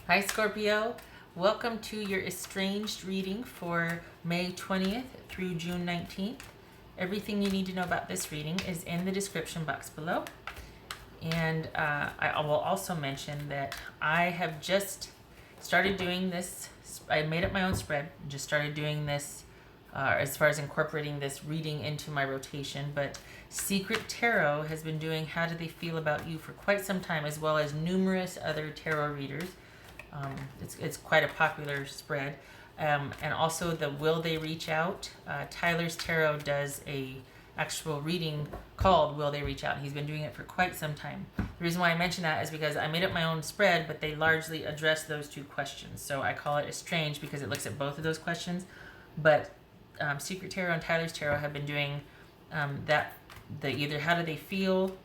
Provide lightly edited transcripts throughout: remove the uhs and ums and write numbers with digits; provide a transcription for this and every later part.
Hi Scorpio, welcome to your Estranged reading for May 20th through June 19th. Everything you need to know about this reading is in the description box below. And I will also mention that I have just started doing this. I made up my own spread, just started doing this as far as incorporating this reading into my rotation. But Secret Tarot has been doing How Do They Feel About You for quite some time, as well as numerous other tarot readers. It's quite a popular spread. And also the Will They Reach Out? Tyler's Tarot does a actual reading called Will They Reach Out? He's been doing it for quite some time. The reason why I mention that is because I made up my own spread, but they largely address those two questions. So I call it Estranged because it looks at both of those questions. But Secret Tarot and Tyler's Tarot have been doing either How Do They Feel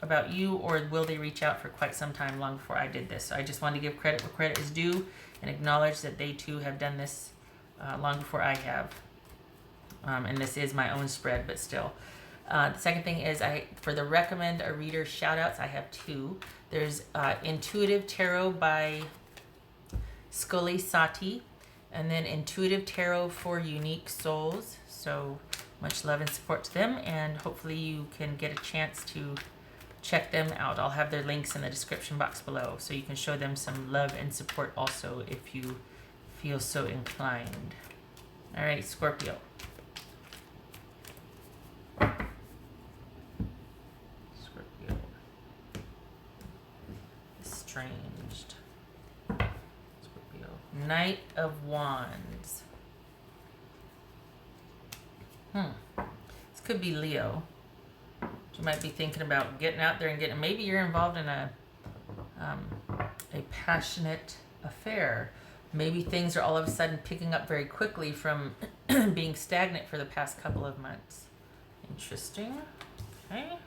About You or Will They Reach Out for quite some time, long before I did this. So I just wanted to give credit where credit is due and acknowledge that they too have done this long before I have. And this is my own spread, but still. The second thing is, for the recommend a reader shout outs, I have two. There's Intuitive Tarot by Scully Sati, and then Intuitive Tarot for Unique Souls. So much love and support to them, and hopefully you can get a chance to check them out. I'll have their links in the description box below, so you can show them some love and support also if you feel so inclined. All right, Scorpio. Scorpio. Estranged. Scorpio. Knight of Wands. This could be Leo. You might be thinking about getting out there and getting, maybe you're involved in a passionate affair. Maybe things are all of a sudden picking up very quickly from being stagnant for the past couple of months. Interesting. Okay.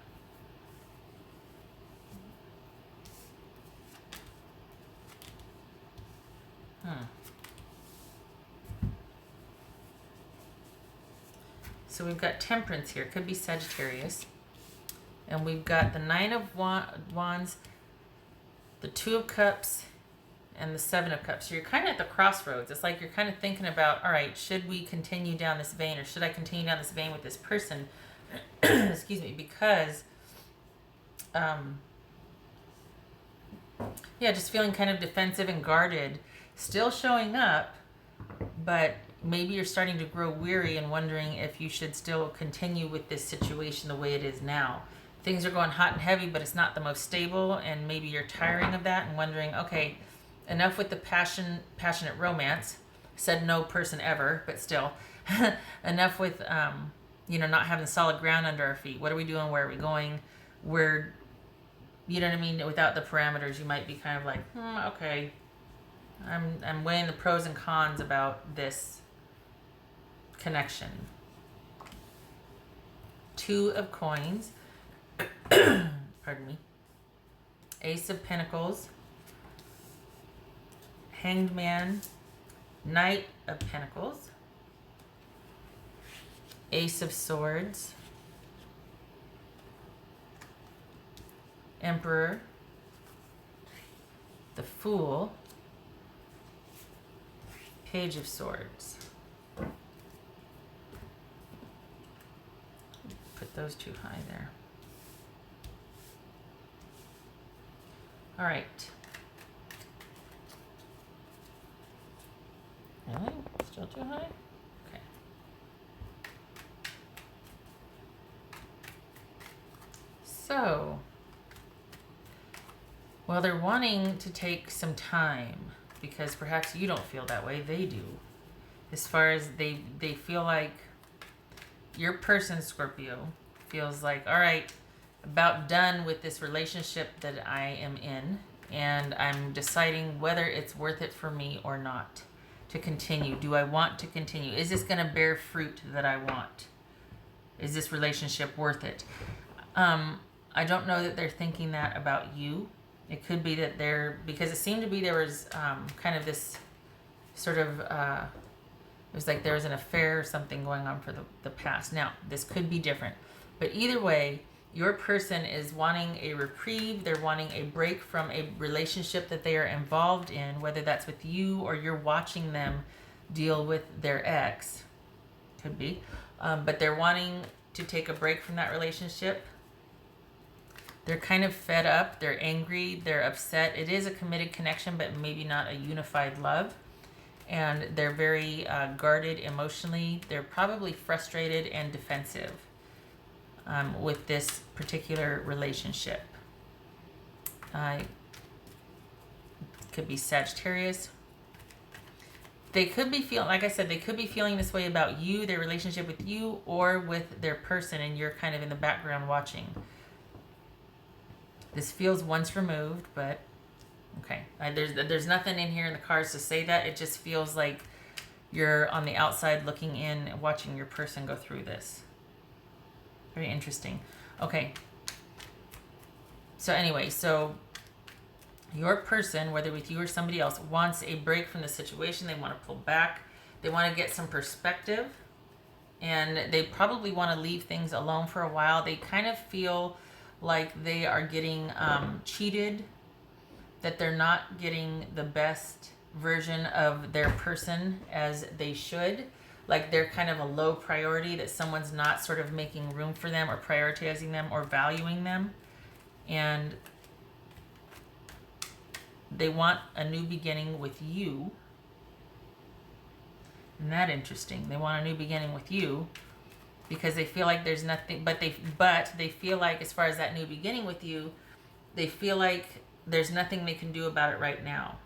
So we've got Temperance here. Could be Sagittarius. And we've got the Nine of Wands, the Two of Cups, and the Seven of Cups. So you're kind of at the crossroads. It's like you're kind of thinking about, all right, should we continue down this vein, or should I continue down this vein with this person? Excuse me, because, yeah, just feeling kind of defensive and guarded, still showing up, but maybe you're starting to grow weary and wondering if you should still continue with this situation the way it is now. Things are going hot and heavy, but it's not the most stable, and maybe you're tiring of that and wondering, okay, enough with the passionate romance. Said no person ever, but still. Enough with, not having solid ground under our feet. What are we doing? Where are we going? You know what I mean? Without the parameters, you might be kind of like, okay, I'm weighing the pros and cons about this connection. Two of Coins. Pardon me. Ace of Pentacles. Hanged Man. Knight of Pentacles. Ace of Swords. Emperor. The Fool. Page of Swords. Put those two high there. All right. Really? Still too high? Okay. So, well, they're wanting to take some time because perhaps you don't feel that way. They do. As far as they feel like your person, Scorpio, feels like, all right, about done with this relationship that I am in, and I'm deciding whether it's worth it for me or not to continue. Do I want to continue? Is this going to bear fruit that I want? Is this relationship worth it? I don't know that they're thinking that about you. It could be that because it seemed to be there was kind of this sort of, it was like there was an affair or something going on for the past. Now, this could be different. But either way, Your person is wanting a reprieve. They're wanting a break from a relationship that they are involved in, whether that's with you or you're watching them deal with their ex. Could be. But they're wanting to take a break from that relationship. They're kind of fed up. They're angry. They're upset. It is a committed connection, but maybe not a unified love. And they're very guarded emotionally. They're probably frustrated and defensive with this particular relationship. Could be Sagittarius. They could be feeling, like I said, they could be feeling this way about you, their relationship with you, or with their person, and you're kind of in the background watching. This feels once removed, but okay. There's nothing in here in the cards to say that. It just feels like you're on the outside looking in and watching your person go through this. Very interesting. Okay. So anyway, so your person, whether with you or somebody else, wants a break from the situation. They want to pull back. They want to get some perspective. And they probably want to leave things alone for a while. They kind of feel like they are getting cheated, that they're not getting the best version of their person as they should. Like they're kind of a low priority, that someone's not sort of making room for them or prioritizing them or valuing them. And they want a new beginning with you. Isn't that interesting? They want a new beginning with you because they feel like there's nothing, but they feel like, as far as that new beginning with you, they feel like there's nothing they can do about it right now.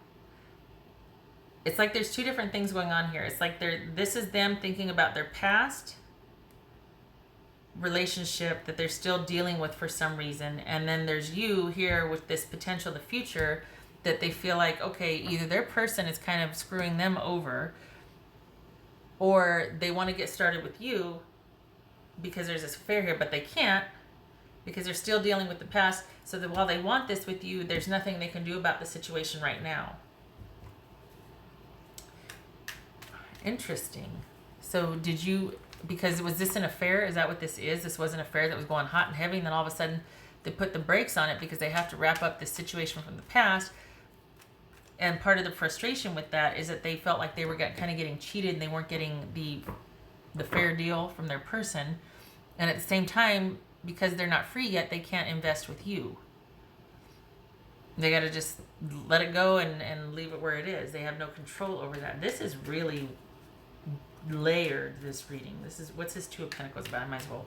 It's like there's two different things going on here. It's like this is them thinking about their past relationship that they're still dealing with for some reason. And then there's you here with this potential, the future, that they feel like, okay, either their person is kind of screwing them over, or they want to get started with you because there's this affair here, but they can't because they're still dealing with the past. So that while they want this with you, there's nothing they can do about the situation right now. Interesting. So because was this an affair? Is that what this is? This was an affair that was going hot and heavy, and then all of a sudden they put the brakes on it because they have to wrap up this situation from the past. And part of the frustration with that is that they felt like they were kind of getting cheated and they weren't getting the fair deal from their person. And at the same time, because they're not free yet, they can't invest with you. They got to just let it go and leave it where it is. They have no control over that. This is really layered, this reading. What's this Two of Pentacles about? I might as well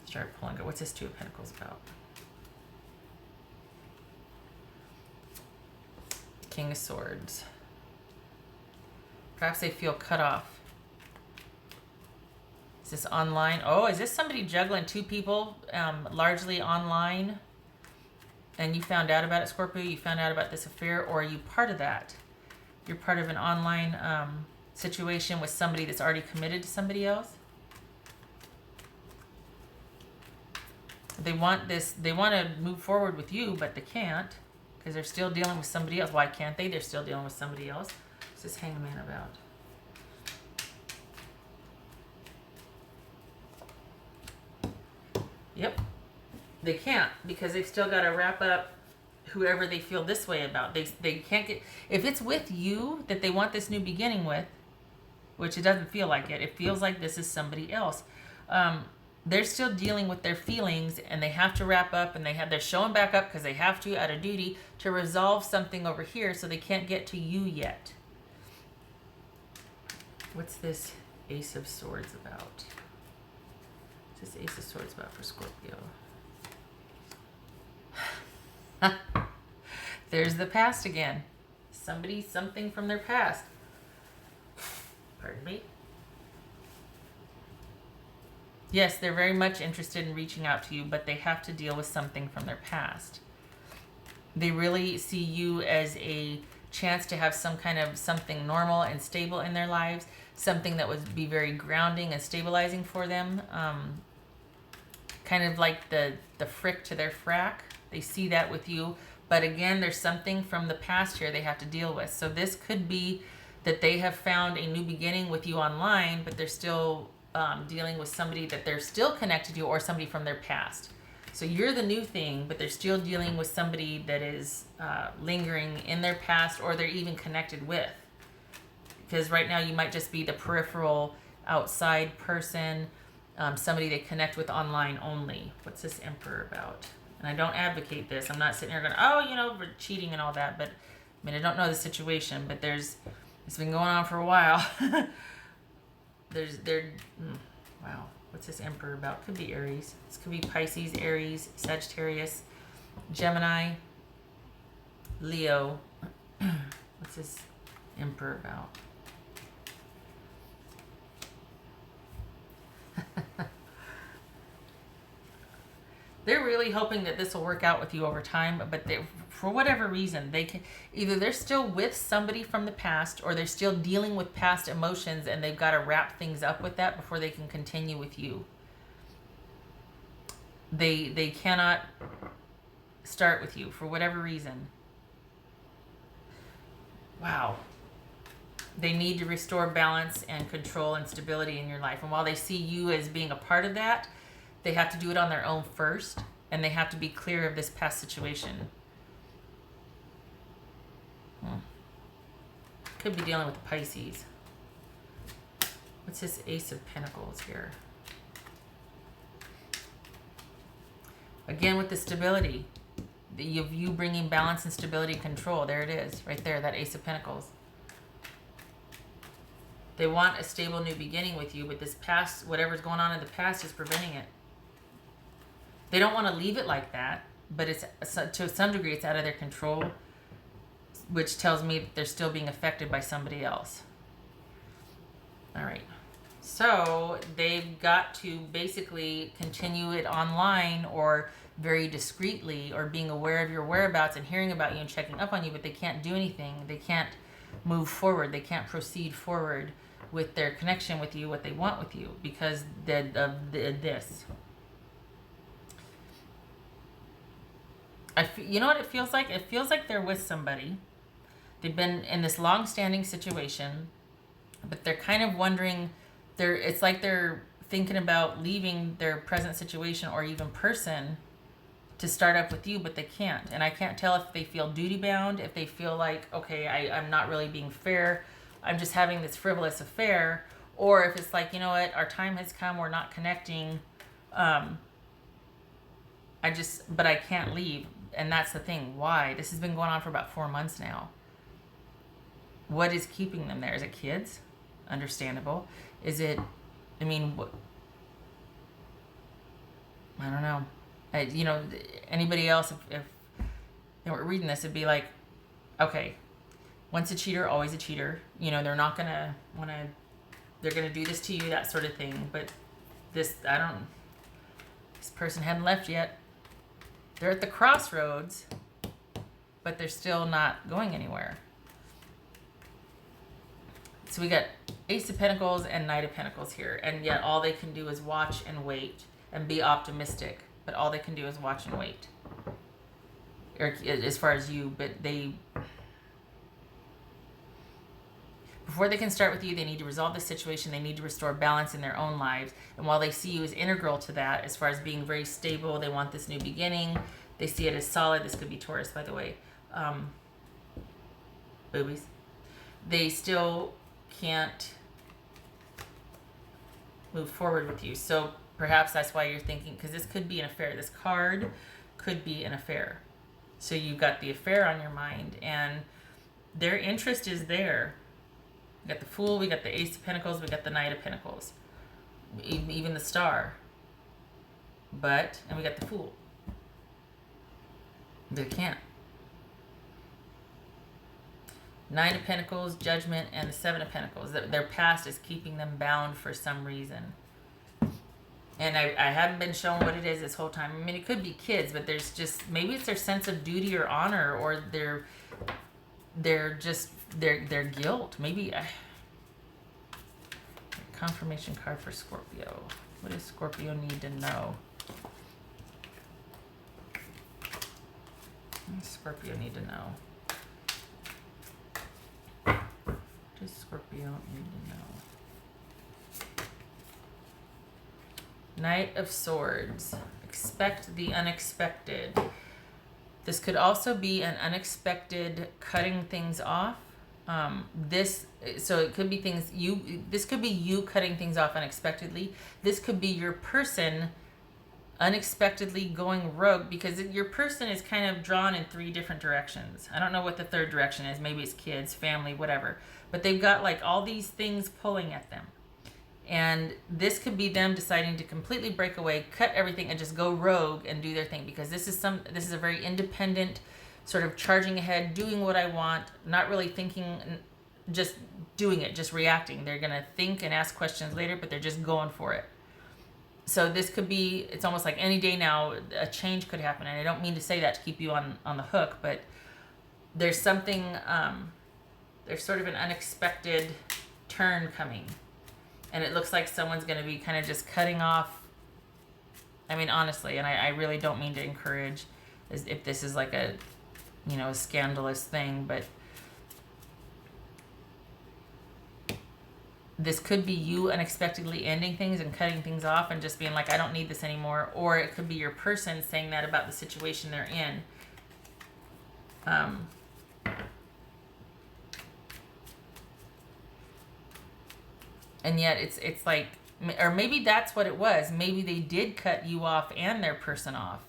start pulling it. What's this Two of Pentacles about? King of Swords. Perhaps they feel cut off. Is this online? Oh, is this somebody juggling two people, largely online? And you found out about it, Scorpio? You found out about this affair, or are you part of that? You're part of an online situation with somebody that's already committed to somebody else? They want to move forward with you, but they can't because they're still dealing with somebody else. Why can't they? They're still dealing with somebody else. What's this Hangman about? Yep. They can't because they've still got to wrap up whoever they feel this way about. They can't get, if it's with you that they want this new beginning with, which it doesn't feel like it. It feels like this is somebody else. They're still dealing with their feelings, and they have to wrap up, and they're showing back up because they have to, out of duty, to resolve something over here, so they can't get to you yet. What's this Ace of Swords about? What's this Ace of Swords about for Scorpio? There's the past again. Something from their past. Pardon me. Yes, they're very much interested in reaching out to you, but they have to deal with something from their past. They really see you as a chance to have some kind of something normal and stable in their lives, something that would be very grounding and stabilizing for them. Kind of like the frick to their frack. They see that with you. But again, there's something from the past here they have to deal with. So this could be that they have found a new beginning with you online, but they're still dealing with somebody that they're still connected to, or somebody from their past. So you're the new thing, but they're still dealing with somebody that is lingering in their past, or they're even connected with. Because right now you might just be the peripheral outside person, somebody they connect with online only. What's this Emperor about? And I don't advocate this. I'm not sitting here going, oh, you know, we're cheating and all that. But I mean, I don't know the situation, but it's been going on for a while. Wow. What's this Emperor about? Could be Aries. This could be Pisces, Aries, Sagittarius, Gemini, Leo. What's this Emperor about? They're really hoping that this will work out with you over time, but for whatever reason, they're still with somebody from the past, or they're still dealing with past emotions, and they've got to wrap things up with that before they can continue with you. They cannot start with you for whatever reason. Wow. They need to restore balance and control and stability in your life. And while they see you as being a part of that, they have to do it on their own first, and they have to be clear of this past situation. Could be dealing with Pisces. What's this Ace of Pentacles here? Again, with the stability. You bringing balance and stability and control. There it is, right there, that Ace of Pentacles. They want a stable new beginning with you, but this past, whatever's going on in the past is preventing it. They don't want to leave it like that, but to some degree it's out of their control, which tells me that they're still being affected by somebody else. All right. So they've got to basically continue it online, or very discreetly, or being aware of your whereabouts and hearing about you and checking up on you, but they can't do anything. They can't move forward. They can't proceed forward with their connection with you, what they want with you, because of this. You know what it feels like? It feels like they're with somebody. They've been in this long-standing situation, but they're kind of wondering, it's like they're thinking about leaving their present situation or even person to start up with you, but they can't. And I can't tell if they feel duty-bound, if they feel like, okay, I'm not really being fair, I'm just having this frivolous affair, or if it's like, you know what, our time has come, we're not connecting, but I can't leave. And that's the thing. Why? This has been going on for about 4 months now. What is keeping them there? Is it kids? Understandable. Is it, I mean, I don't know. Anybody else, if we're reading this, it'd be like, okay, once a cheater, always a cheater. They're not going to want to, they're going to do this to you, that sort of thing. But this person hadn't left yet. They're at the crossroads, but they're still not going anywhere. So we got Ace of Pentacles and Knight of Pentacles here, and yet all they can do is watch and wait and be optimistic, but all they can do is watch and wait. Or as far as you, but before they can start with you, they need to resolve the situation. They need to restore balance in their own lives. And while they see you as integral to that, as far as being very stable, they want this new beginning. They see it as solid. This could be Taurus, by the way. Boobies. They still can't move forward with you. So perhaps that's why you're thinking, because this could be an affair. This card could be an affair. So you've got the affair on your mind, and their interest is there. We got the Fool, we got the Ace of Pentacles, we got the Knight of Pentacles, even the Star. And we got the Fool. They can't. Nine of Pentacles, Judgment, and the Seven of Pentacles. Their past is keeping them bound for some reason. And I haven't been shown what it is this whole time. I mean, it could be kids, but there's just, maybe it's their sense of duty or honor, or their guilt. Maybe confirmation card for Scorpio. What does Scorpio need to know? What does Scorpio need to know? What does Scorpio need to know? Knight of Swords. expect the unexpected. This could also be an unexpected cutting things off. So it could be this could be you cutting things off unexpectedly. This could be your person unexpectedly going rogue, because your person is kind of drawn in 3 different directions. I don't know what the third direction is. Maybe it's kids, family, whatever. But they've got like all these things pulling at them. And this could be them deciding to completely break away, cut everything, and just go rogue and do their thing, because this is a very independent, sort of charging ahead, doing what I want, not really thinking, just doing it, just reacting. They're gonna think and ask questions later, but they're just going for it. So this could be, it's almost like any day now a change could happen. And I don't mean to say that to keep you on the hook, but there's something, there's sort of an unexpected turn coming. And it looks like someone's going to be kind of just cutting off. I mean, honestly, and I really don't mean to encourage as if this is like a scandalous thing, but this could be you unexpectedly ending things and cutting things off and just being like, I don't need this anymore. Or it could be your person saying that about the situation they're in. And yet it's like, or maybe that's what it was. Maybe they did cut you off and their person off.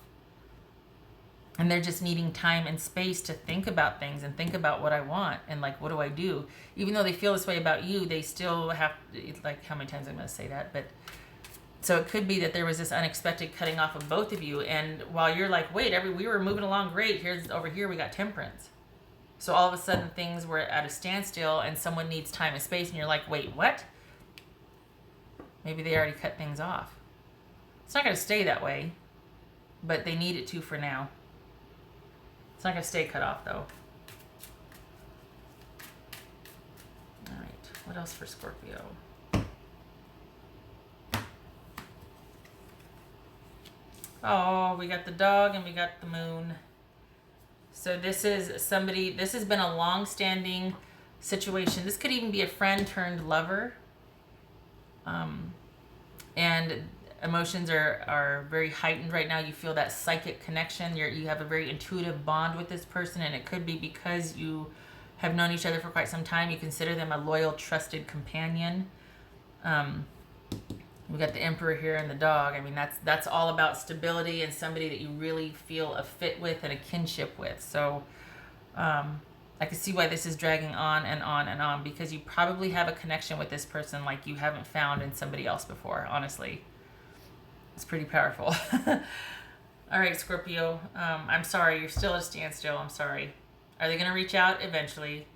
And they're just needing time and space to think about things and think about what I want and like, what do I do? Even though they feel this way about you, they still have, like, how many times I'm going to say that? But so it could be that there was this unexpected cutting off of both of you. And while you're like, wait, we were moving along great. Over here, we got temperance. So all of a sudden things were at a standstill and someone needs time and space. And you're like, wait, what? Maybe they already cut things off. It's not going to stay that way, but they need it to for now. It's not going to stay cut off, though. All right. What else for Scorpio? Oh, we got the dog and we got the moon. So this is somebody, this has been a long-standing situation. This could even be a friend turned lover. And emotions are very heightened right now. You feel that psychic connection. You have a very intuitive bond with this person, and it could be because you have known each other for quite some time. You consider them a loyal, trusted companion. We got the Emperor here and the dog. I mean, that's all about stability and somebody that you really feel a fit with and a kinship with. So I can see why this is dragging on and on and on, because you probably have a connection with this person like you haven't found in somebody else before, honestly. It's pretty powerful. All right, Scorpio. I'm sorry. You're still at a standstill. I'm sorry. Are they going to reach out eventually?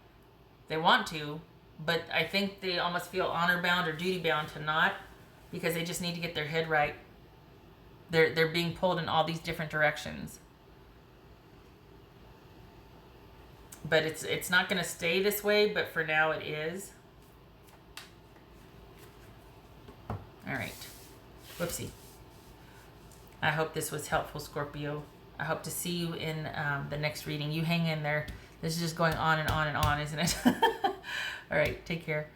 They want to, but I think they almost feel honor bound or duty bound to not, because they just need to get their head right. They're being pulled in all these different directions. But it's not going to stay this way, but for now it is. All right. Whoopsie. I hope this was helpful, Scorpio. I hope to see you in the next reading. You hang in there. This is just going on and on and on, isn't it? All right. Take care.